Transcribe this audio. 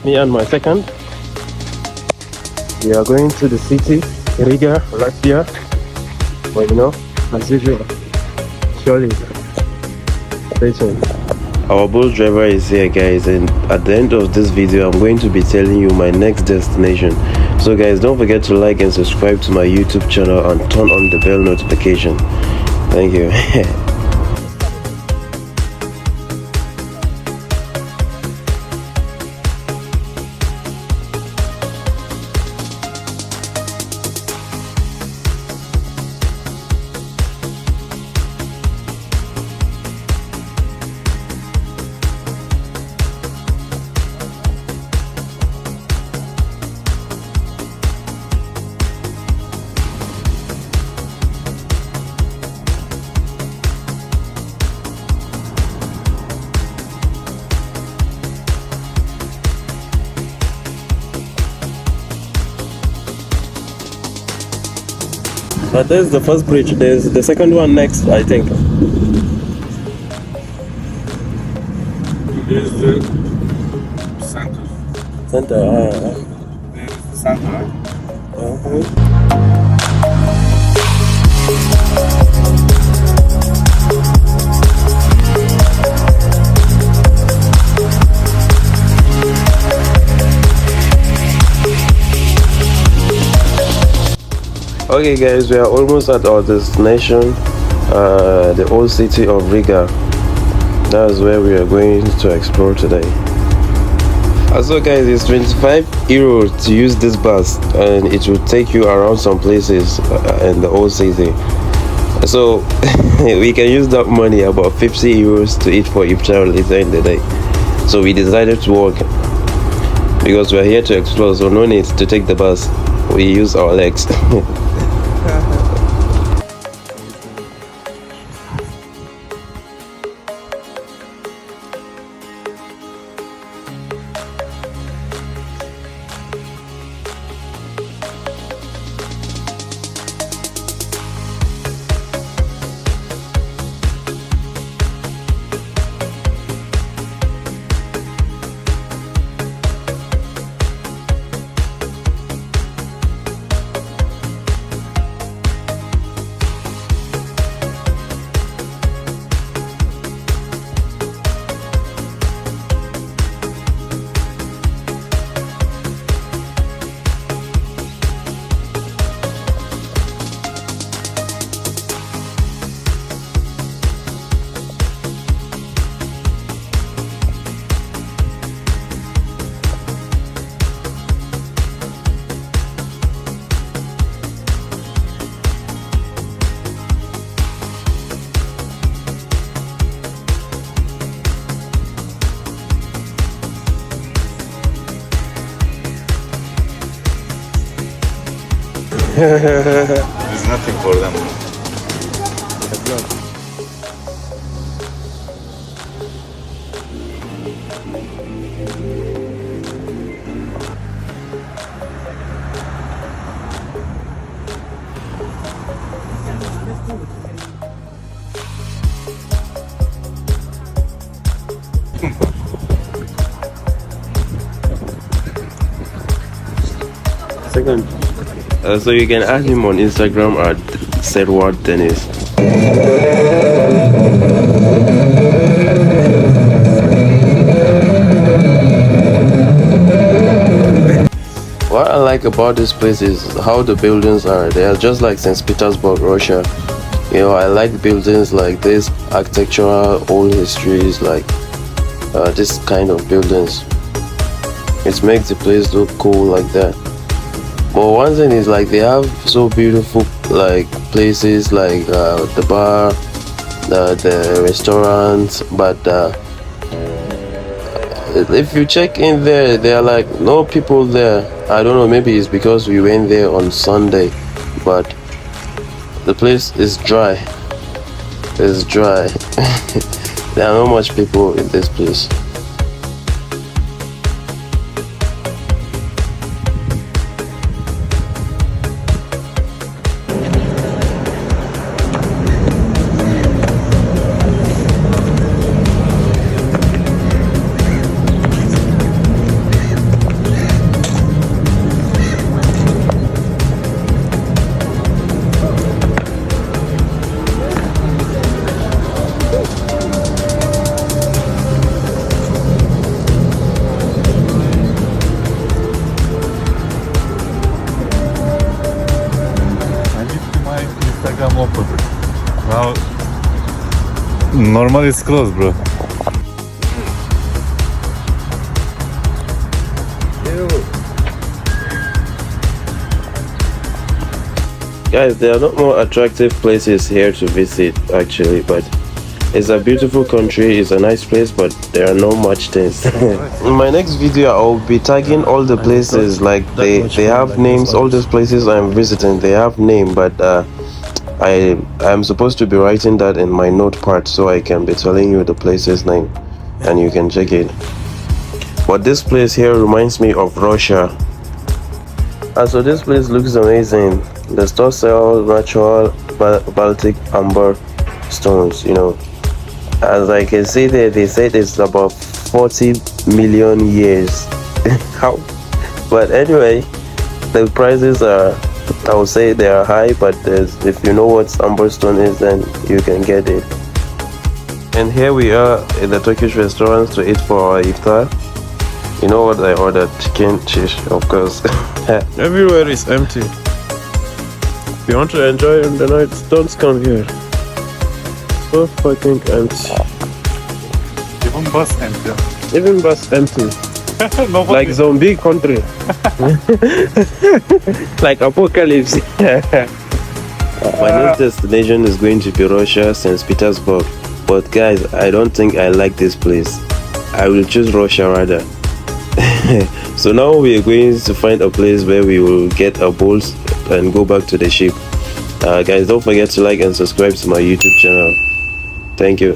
Me and my second, we are going to the city, Riga, Latvia. But you know, as usual, surely, stay tuned. Our bus driver is here, guys, and at the end of this video I'm going to be telling you my next destination. So guys, don't forget to like and subscribe to my YouTube channel and turn on the bell notification. Thank you. But there's the first bridge, there's the second one next, I think. There's the center. Center, There's the center, right? Okay guys, we are almost at our destination, the old city of Riga. That's where we are going to explore today. Also guys, it's 25 euros to use this bus and it will take you around some places in the old city. So we can use that money, about 50 euros, to eat for iftar later in the day. So we decided to walk because we are here to explore, so no need to take the bus. We use our legs. There's nothing for them. Second. So you can add him on Instagram at Serward Dennis. What I like about this place is how the buildings are. They are just like St. Petersburg, Russia. You know, I like buildings like this, architectural, old histories, like this kind of buildings. It makes the place look cool like that. But one thing is, like, they have so beautiful like places like the bar, the restaurants, but if you check in there, there are like no people there. I don't know, maybe it's because we went there on Sunday, but the place is dry. It's dry. There are not much people in this place. open. Now, normal it's closed, bro. Guys, there are not more attractive places here to visit actually, but it's a beautiful country, it's a nice place, but there are not much things. In my next video I'll be tagging all the places, like they have names. All these places I'm visiting, they have name, but I'm supposed to be writing that in my note part so I can be telling you the place's name and you can check it. But this place here reminds me of Russia. And so this place looks amazing. The store sells natural Baltic amber stones, you know. As I can see there, they said it's about 40 million years. How? But anyway, the prices are, I would say they are high, but if you know what amber stone is, then you can get it. And here we are in the Turkish restaurant to eat for our iftar. You know what I ordered? Chicken shish, of course. Everywhere is empty. If you want to enjoy the night, don't come here. So fucking empty. Even bus empty. Even bus empty. Like zombie country. Like apocalypse. My next destination is going to be Russia, St. Petersburg. But guys, I don't think I like this place. I will choose Russia rather. So now we are going to find a place where we will get our bowls and go back to the ship. Guys, don't forget to like and subscribe to my YouTube channel. Thank you.